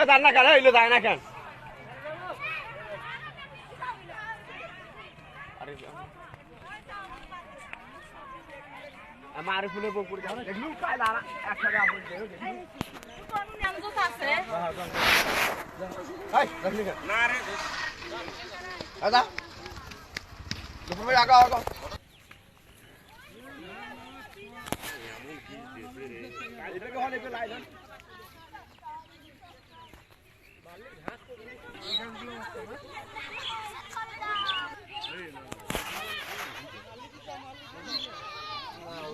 যান না কেন হইলো যায় না কেন আমার ফুলে বকুর যাও দেখলু কাই দাঁড়া একসাথে আপন দেও দেখলু কোন নাম তো আছে এই দেখলি না রে দাদা তুমি আগা আগা এটাকে হলে পে লাইন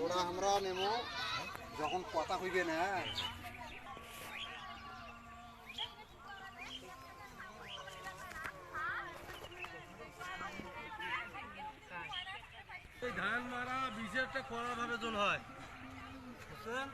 ওরা আমরা নেমো যখন কথা হইবে না ধান মারা বিশেষটা করার ভাবে জন হয় বুঝছেন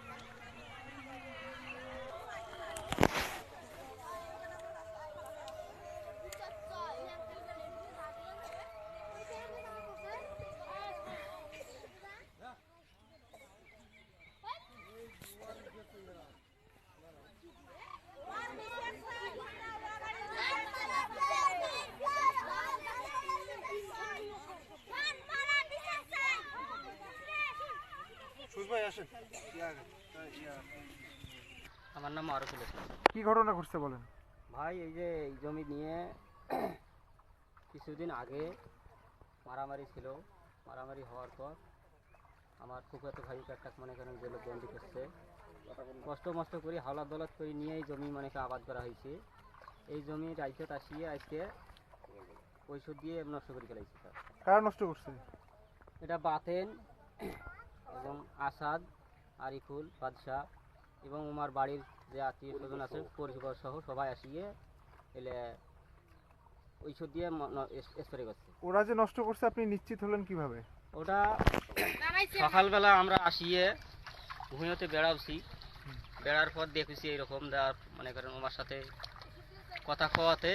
আমার নাম আরফুল ইসলাম। কি ঘটনা ঘটছে বলেন ভাই এই যে এই জমি নিয়ে কিছুদিন আগে মারামারি ছিল, মারামারি হওয়ার পর আমার ফুফাতো ভাই একটা মনে করেন জেলে বন্দি করছে, কষ্ট মষ্ট করে হাওলাত দৌলত করে নিয়ে এই জমি মনে আবাদ করা হয়েছে। এই জমি রাইজত আসিয়ে আজকে ঔষধ দিয়ে নষ্ট করে ফেলাইছে। কারা নষ্ট করছে? এটা বাতেন এবং আসাদ, আরিফুল, বাদশাহ এবং আমার বাড়ির যে আত্মীয় স্বজন আছে পরিবার সহ সবাই আসিয়ে এলে ঔষধ দিয়ে স্প্রে করছে। ওরা যে নষ্ট করছে আপনি নিশ্চিত হলেন কিভাবে? ওটা সকালবেলা আমরা আসিয়ে ভূমিতে বেড়াচ্ছি, বেড়ার পর দেখেছি এইরকম মনে করেন আমার সাথে কথা কওয়াতে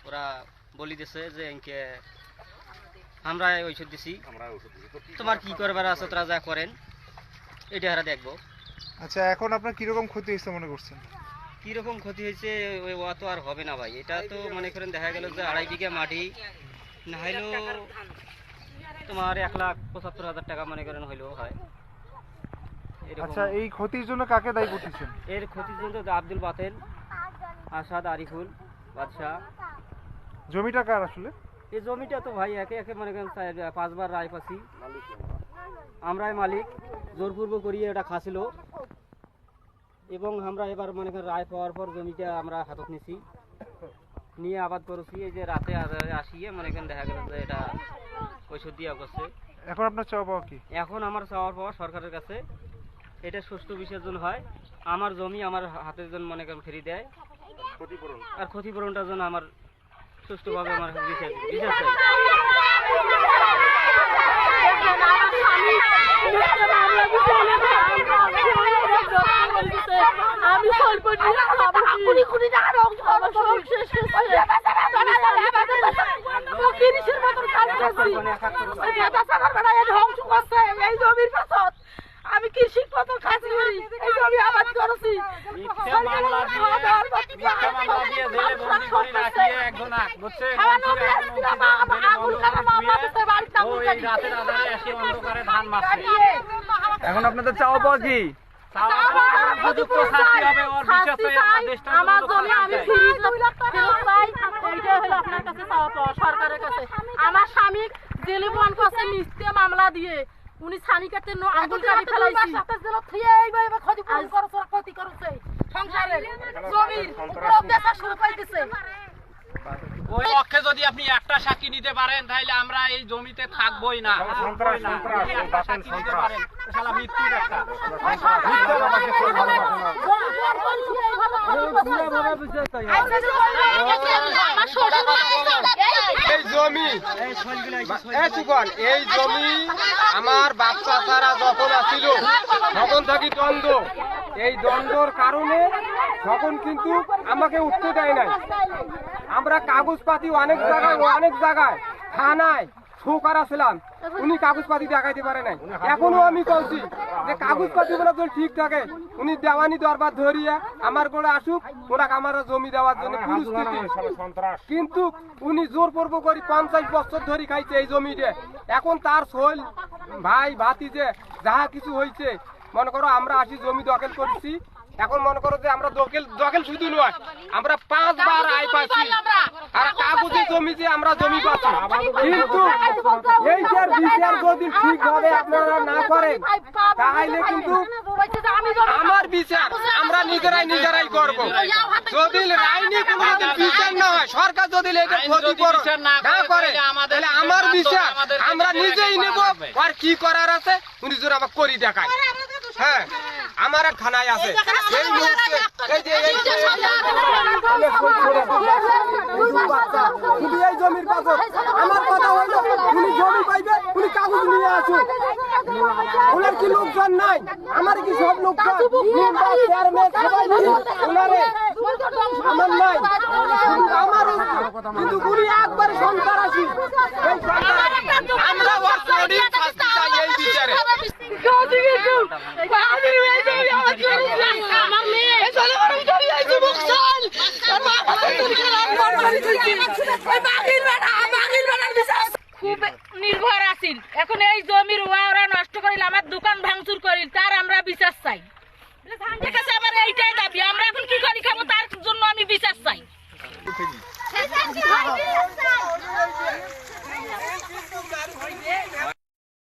ওরা বলি দিছে যে এনকে আমরা ঔষধ দিছি, তোমার কি করবার আছে তোরা যা করেন এটা হারা দেখবো। আচ্ছা, এখন আপনার কিরকম ক্ষতি হয়েছে মনে করছেন? কিরকম ক্ষতি হয়েছে ও তো আর হবে না ভাই, এটা তো মনে করেন দেখা গেল যে 2.5 বিঘা মাটি না হইলেও তোমার 1,75,000 টাকা মনে করেন হইলেও হয়। আচ্ছা, এই ক্ষতির জন্য কাকে দায়ী করতেছেন? এর ক্ষতির জন্য আব্দুল বাতেন, আসাদ, আরিফুল, বাদশাহ। জমিটা কার আসলে? এই জমিটা তো ভাই একে একে মনে করেন 5 বার রায় পাচ্ছি, আমরাই মালিক, জোরপূর্বক করিয়ে এটা খাছিল এবং আমরা এবার মনে করেন রায় পাওয়ার পর জমিটা আমরা হাতত নিছি, নিয়ে আবাদ করেছি। এই যে রাতে আসিয়ে মনে করেন দেখা গেল যে এটা ঔষধ দিয়া করছে। এখন আপনার চাওয়া পাওয়া কি? এখন আমার চাওয়ার পাওয়া সরকারের কাছে এটা সুষ্ঠু বিসর্জন হয়, আমার জমি আমার হাতের জন্য মনে করেন ফিরিয়ে দেয়, ক্ষতিপূরণ আর ক্ষতিপূরণটার জন্য আমার সুষ্ঠুভাবে আমার বিচার চাই। আমি কৃষি পত্র খাসি করি, এই জমি আবাদ করেছি। এখন আপনাদের চাওয়া পাওয়া কি? আমার জমি আমি আপনার কাছে চাওয়া পাওয়া সরকারের কাছে। আমার স্বামী জেলে বন করছে মিথ্যে মামলা দিয়ে, উনি ছানি কাটতে আঙুল কাটি ফেলাইছি, ক্ষতি করছে সংসারের জমির অত্যাচার শুরু পাইতেছে। ওই পক্ষে যদি আপনি একটা সাক্ষী নিতে পারেন তাহলে আমরা এই জমিতে থাকবোই না। এই জমি এই জমি আমার বাচ্চা ছাড়া যখন আসিল তখন থাকি দ্বন্দ্ব, এই দ্বন্দ্বর কারণে তখন কিন্তু আমাকে উঠতে দেয় নাই। আমরা কাগজপাতি অনেক জায়গায় থানায় শো করা ছিলাম, উনি কাগজপাতি দেখাইতে পারে নাই। এখনো আমি বলছি যে কাগজপাতি গুলো যদি ঠিক থাকে উনি দেওয়ানি দরবার ধরিয়ে আমার করে আসুক, ওরা আমার জমি দেওয়ার জন্য পরিস্থিতি। কিন্তু উনি জোর পর্ব করি 50 বছর ধরে খাইছে এই জমিতে। এখন তার সোল ভাই ভাতিজে যাহা কিছু হয়েছে, মনে করো আমরা আসি জমি দখল করছি, এখন মনে করো যে আমরা দখল শুধু নয়, আমরা 5 বার আয় পাচ্ছি আর কাগজে জমি যে আমরা জমি পাচ্ছি। কিন্তু এই যে বিচার যদি ঠিকভাবে আপনারা না করেন তাহলে কিন্তু আমার বিচার আমরা নিজেরাই করব। যদি আইনি কোনো বিচার না হয়, সরকার যদি এটা ক্ষতিপূরণ না করে তাহলে আমার বিচার আমরা নিজেই নেব। আর কি করার আছে উনি জোর আমাকে করি দেখায়। হ্যাঁ, আমার এক থানায় আছে এই মুহূর্তে, এই যে শুধু এই জমির পাথর। আমার কথা হইল উনি জমি পাইবে, উনি কাগজ নিয়ে আসুন। ওনার কি লোকজন নাই? আমার কি সব লোকজন ওনারে আমার নাই, শুধু আমার। কিন্তু উনি একবারে সন্ত্রাসী। এই সন্ত্রাসী আমরা শাস্তি চাই এই বিচারে। খুব নির্ভর আছেন। এখন এই জমির ওরা নষ্ট করিল, আমার দোকান ভাঙচুর করিল, তার আমরা বিচার চাই।